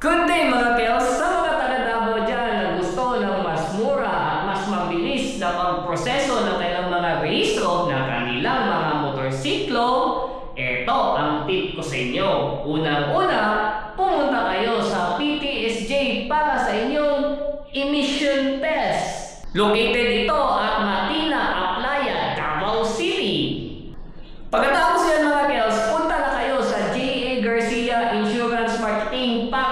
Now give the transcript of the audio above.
Good day mga Kels! Sa mga taga-Davao dyan na gusto ng mas mura at mas mabilis na pagproseso ng kailang mga rehistro ng kanilang mga motorsiklo, eto ang tip ko sa inyo. Unang-una, pumunta kayo sa PTSJ para sa inyong emission test. Located ito at Matina, Aplaya, Davao City. Pagkatapos yan mga Kels, punta na kayo sa J.A. Garcia Insurance Marketing para